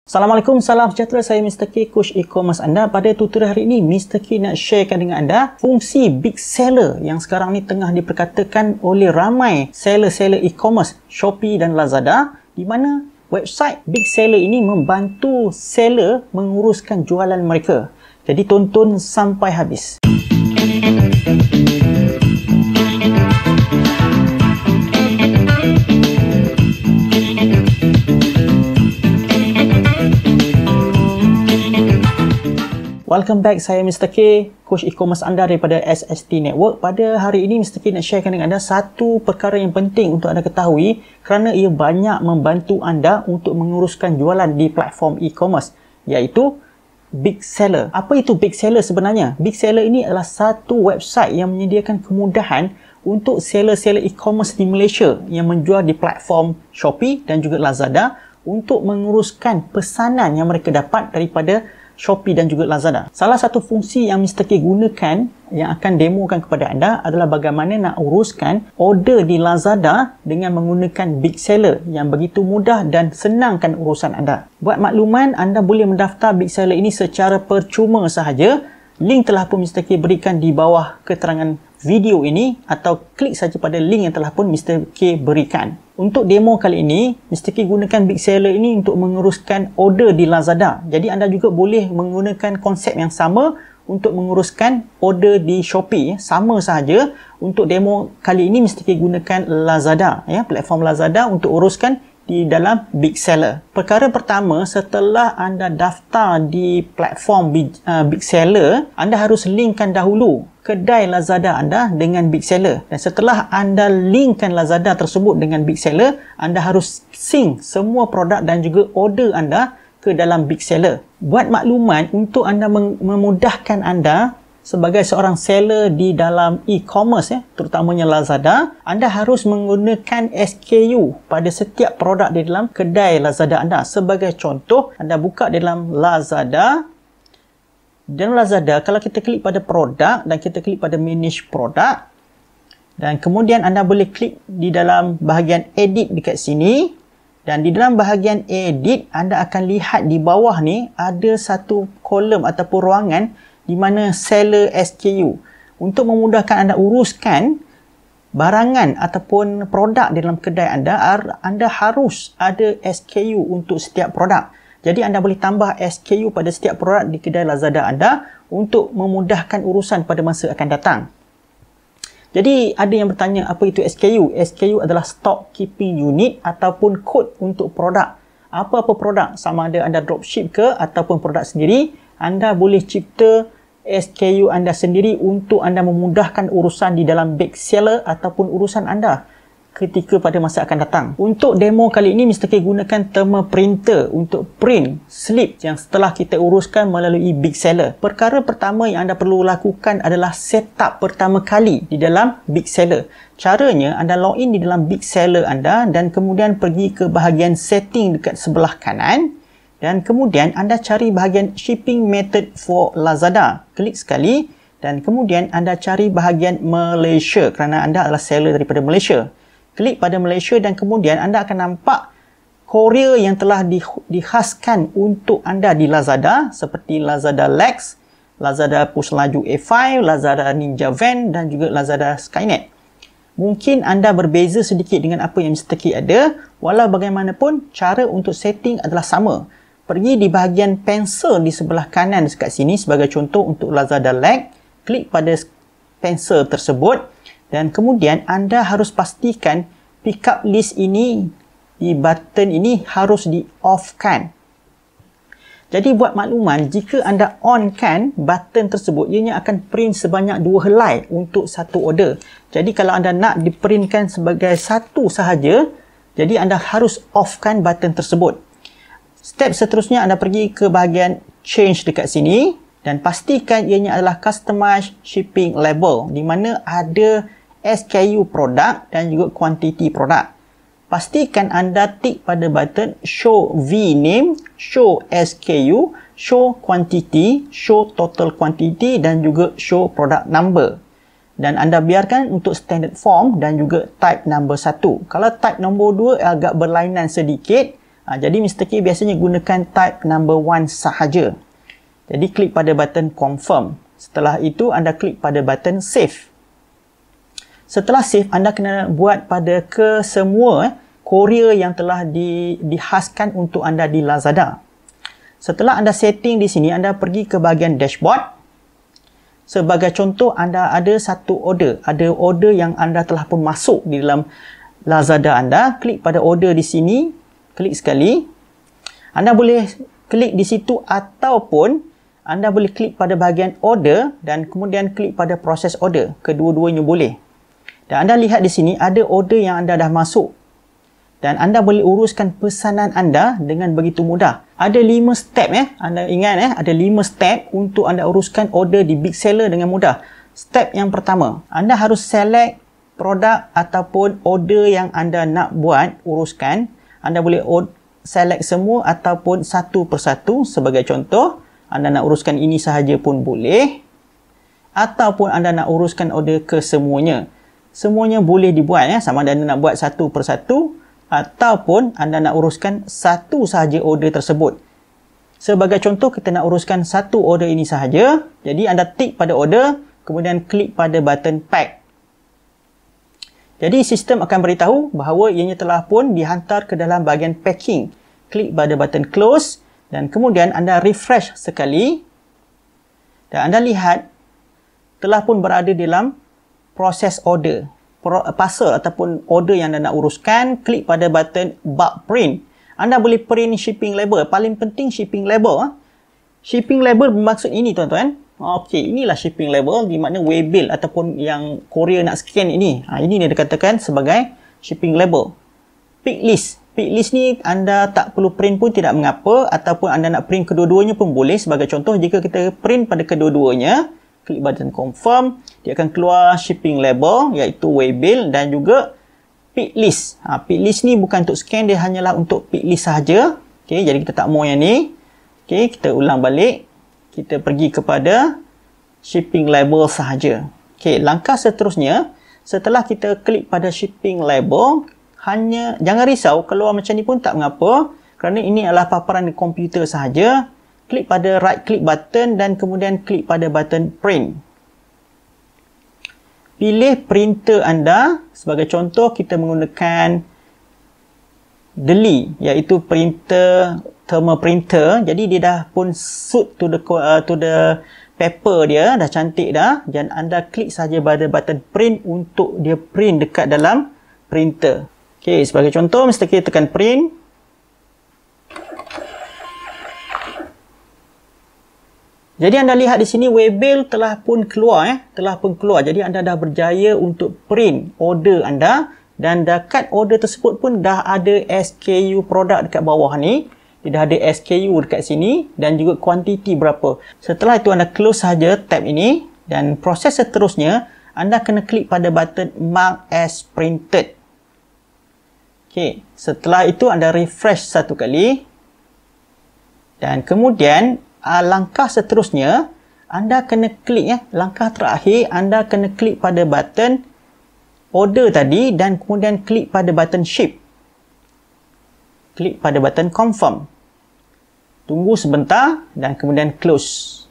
Assalamualaikum, salam sejahtera. Saya Mr. K, Coach E-Commerce anda. Pada tutorial hari ini, Mr. K nak sharekan dengan anda fungsi Big Seller yang sekarang ni tengah diperkatakan oleh ramai seller-seller e-commerce Shopee dan Lazada, di mana website Big Seller ini membantu seller menguruskan jualan mereka. Jadi tonton sampai habis. Welcome back, saya Mr. K, Coach E-Commerce anda daripada SST Network. Pada hari ini, Mr. K nak sharekan dengan anda satu perkara yang penting untuk anda ketahui kerana ia banyak membantu anda untuk menguruskan jualan di platform e-commerce, iaitu Big Seller. Apa itu Big Seller sebenarnya? Big Seller ini adalah satu website yang menyediakan kemudahan untuk seller-seller e-commerce di Malaysia yang menjual di platform Shopee dan juga Lazada untuk menguruskan pesanan yang mereka dapat daripada Shopee dan juga Lazada. Salah satu fungsi yang Mr. K gunakan yang akan demokan kepada anda adalah bagaimana nak uruskan order di Lazada dengan menggunakan Big Seller yang begitu mudah dan senangkan urusan anda. Buat makluman, anda boleh mendaftar Big Seller ini secara percuma sahaja. Link telah pun Mr. K berikan di bawah keterangan video ini atau klik saja pada link yang telah pun Mr. K berikan. Untuk demo kali ini, Mr. K gunakan Big Seller ini untuk menguruskan order di Lazada. Jadi anda juga boleh menggunakan konsep yang sama untuk menguruskan order di Shopee. Sama sahaja. Untuk demo kali ini, Mr. K gunakan Lazada, platform Lazada untuk uruskan di dalam Big Seller. Perkara pertama, setelah anda daftar di platform Big Seller, anda harus linkkan dahulu kedai Lazada anda dengan Big Seller. Dan setelah anda linkkan Lazada tersebut dengan Big Seller, anda harus sync semua produk dan juga order anda ke dalam Big Seller. Buat makluman, untuk anda memudahkan anda sebagai seorang seller di dalam e-commerce, terutamanya Lazada, anda harus menggunakan SKU pada setiap produk di dalam kedai Lazada anda. Sebagai contoh, anda buka di dalam Lazada. Dan Lazada, kalau kita klik pada produk dan kita klik pada manage produk, dan kemudian anda boleh klik di dalam bahagian edit dekat sini, dan di dalam bahagian edit, anda akan lihat di bawah ni ada satu kolom ataupun ruangan di mana seller SKU. Untuk memudahkan anda uruskan barangan ataupun produk di dalam kedai anda, anda harus ada SKU untuk setiap produk. Jadi anda boleh tambah SKU pada setiap produk di kedai Lazada anda untuk memudahkan urusan pada masa akan datang. Jadi ada yang bertanya, apa itu SKU? SKU adalah Stock Keeping Unit ataupun kod untuk produk. Apa-apa produk, sama ada anda dropship ke ataupun produk sendiri, anda boleh cipta SKU anda sendiri untuk anda memudahkan urusan di dalam Big Seller ataupun urusan anda ketika pada masa akan datang. Untuk demo kali ini, Mr. K gunakan thermal printer untuk print slip yang setelah kita uruskan melalui Big Seller. Perkara pertama yang anda perlu lakukan adalah setup pertama kali di dalam Big Seller. Caranya, anda login di dalam Big Seller anda dan kemudian pergi ke bahagian setting dekat sebelah kanan dan kemudian anda cari bahagian shipping method for Lazada. Klik sekali dan kemudian anda cari bahagian Malaysia kerana anda adalah seller daripada Malaysia. Klik pada Malaysia dan kemudian anda akan nampak courier yang telah dikhaskan untuk anda di Lazada seperti Lazada Lex, Lazada Push Laju A5, Lazada Ninja Van dan juga Lazada Skynet. Mungkin anda berbeza sedikit dengan apa yang Mr. K ada, walau bagaimanapun cara untuk setting adalah sama. Pergi di bahagian pensel di sebelah kanan dekat sini sebagai contoh untuk Lazada Lex, klik pada pensel tersebut. Dan kemudian anda harus pastikan pickup list ini di button ini harus di-off-kan. Jadi buat makluman, jika anda on-kan button tersebut, ianya akan print sebanyak 2 helai untuk satu order. Jadi kalau anda nak diprintkan sebagai satu sahaja, jadi anda harus off-kan button tersebut. Step seterusnya, anda pergi ke bahagian change dekat sini dan pastikan ianya adalah customize shipping label di mana ada SKU produk dan juga kuantiti produk. Pastikan anda tik pada button show VName, show SKU, show quantity, show total quantity dan juga show product number. Dan anda biarkan untuk standard form dan juga type number 1. Kalau type nombor 2 agak berlainan sedikit, Jadi Mr. K biasanya gunakan type number 1 sahaja. Jadi klik pada button confirm. Setelah itu anda klik pada button save. Setelah save, anda kena buat pada semua Korea yang telah dihaskan untuk anda di Lazada. Setelah anda setting di sini, anda pergi ke bahagian dashboard. Sebagai contoh, anda ada satu order. Ada order yang anda telah pun masuk di dalam Lazada anda. Klik pada order di sini. Klik sekali. Anda boleh klik di situ ataupun anda boleh klik pada bahagian order dan kemudian klik pada proses order. Kedua-duanya boleh. Dan anda lihat di sini ada order yang anda dah masuk. Dan anda boleh uruskan pesanan anda dengan begitu mudah. Ada 5 step Anda ingat ada 5 step untuk anda uruskan order di Big Seller dengan mudah. Step yang pertama, anda harus select produk ataupun order yang anda nak buat uruskan. Anda boleh select semua ataupun satu persatu. Sebagai contoh, anda nak uruskan ini sahaja pun boleh. Ataupun anda nak uruskan order kesemuanya. Semuanya boleh dibuat sama ada anda nak buat satu persatu ataupun anda nak uruskan satu sahaja order tersebut. Sebagai contoh, kita nak uruskan satu order ini sahaja. Jadi anda tik pada order, kemudian klik pada button pack. Jadi sistem akan beritahu bahawa ianya telah pun dihantar ke dalam bahagian packing. Klik pada button close dan kemudian anda refresh sekali. Dan anda lihat telah pun berada dalam proses order, parcel ataupun order yang anda nak uruskan. Klik pada button bulk print. Anda boleh print shipping label. Paling penting shipping label. Shipping label bermaksud ini tuan-tuan. Okey, inilah shipping label di mana waybill ataupun yang Korea nak scan ini. Ini dia dikatakan sebagai shipping label. Pick list. Pick list ni anda tak perlu print pun tidak mengapa, ataupun anda nak print kedua-duanya pun boleh. Sebagai contoh, jika kita print pada kedua-duanya, klik button confirm, dia akan keluar shipping label iaitu waybill dan juga pick list. Pick list ni bukan untuk scan, dia hanyalah untuk pick list sahaja. Okey, jadi kita tak mau yang ni. Okey, kita ulang balik. Kita pergi kepada shipping label sahaja. Okey, langkah seterusnya, setelah kita klik pada shipping label, jangan risau, keluar macam ni pun tak mengapa kerana ini adalah paparan di komputer sahaja. Klik pada right click button dan kemudian klik pada button print. Pilih printer anda. Sebagai contoh, kita menggunakan Deli, iaitu printer, thermal printer. Jadi dia dah pun suit to the paper dia, dah cantik dah. Dan anda klik saja pada button print untuk dia print dekat dalam printer. Okey, sebagai contoh, Mr. K tekan print. Jadi anda lihat di sini waybill telah pun keluar Jadi anda dah berjaya untuk print order anda dan dekat order tersebut pun dah ada SKU produk dekat bawah ni. Dia dah ada SKU dekat sini dan juga kuantiti berapa. Setelah itu anda close saja tab ini dan proses seterusnya anda kena klik pada button mark as printed. Okey, setelah itu anda refresh satu kali dan kemudian langkah seterusnya anda kena klik langkah terakhir anda kena klik pada button order tadi dan kemudian klik pada button ship. Klik pada button confirm. Tunggu sebentar dan kemudian close.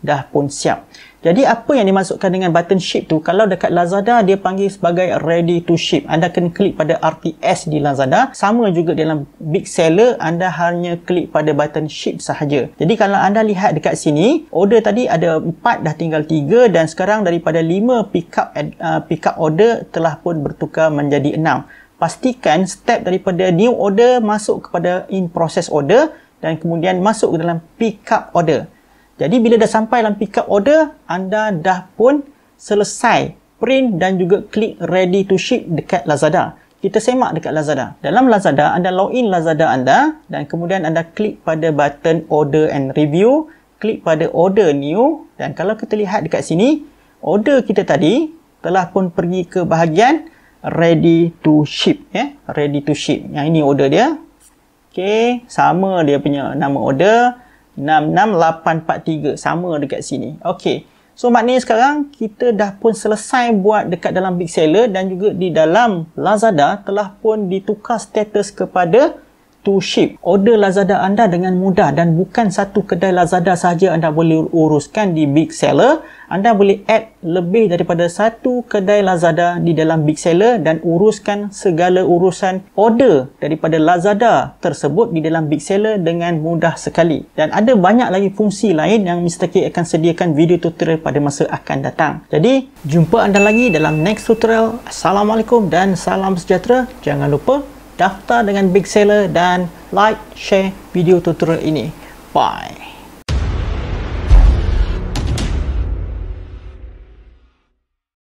Dah pun siap. Jadi apa yang dimasukkan dengan button ship tu, kalau dekat Lazada dia panggil sebagai ready to ship. Anda kena klik pada RTS di Lazada. Sama juga dalam Big Seller, anda hanya klik pada button ship sahaja. Jadi kalau anda lihat dekat sini, order tadi ada 4 dah tinggal 3 dan sekarang daripada 5 pick up order telah pun bertukar menjadi 6. Pastikan step daripada new order masuk kepada in process order dan kemudian masuk ke dalam pick up order. Jadi bila dah sampai dalam pick up order, anda dah pun selesai print dan juga klik ready to ship dekat Lazada. Kita semak dekat Lazada. Dalam Lazada, anda login Lazada anda dan kemudian anda klik pada button order and review, klik pada order new dan kalau kita lihat dekat sini, order kita tadi telah pun pergi ke bahagian ready to ship. Ready to ship. Yang ini order dia. Okey, sama dia punya nama order. 66843 sama dekat sini. Okey. So maknanya sekarang kita dah pun selesai buat dekat dalam Big Seller dan juga di dalam Lazada telah pun ditukar status kepada to ship. Order Lazada anda dengan mudah dan bukan satu kedai Lazada sahaja anda boleh uruskan di Big Seller. Anda boleh add lebih daripada satu kedai Lazada di dalam Big Seller dan uruskan segala urusan order daripada Lazada tersebut di dalam Big Seller dengan mudah sekali. Dan ada banyak lagi fungsi lain yang Mr. K akan sediakan video tutorial pada masa akan datang. Jadi, jumpa anda lagi dalam next tutorial. Assalamualaikum dan salam sejahtera. Jangan lupa daftar dengan Big Seller dan like, share video tutorial ini. Bye.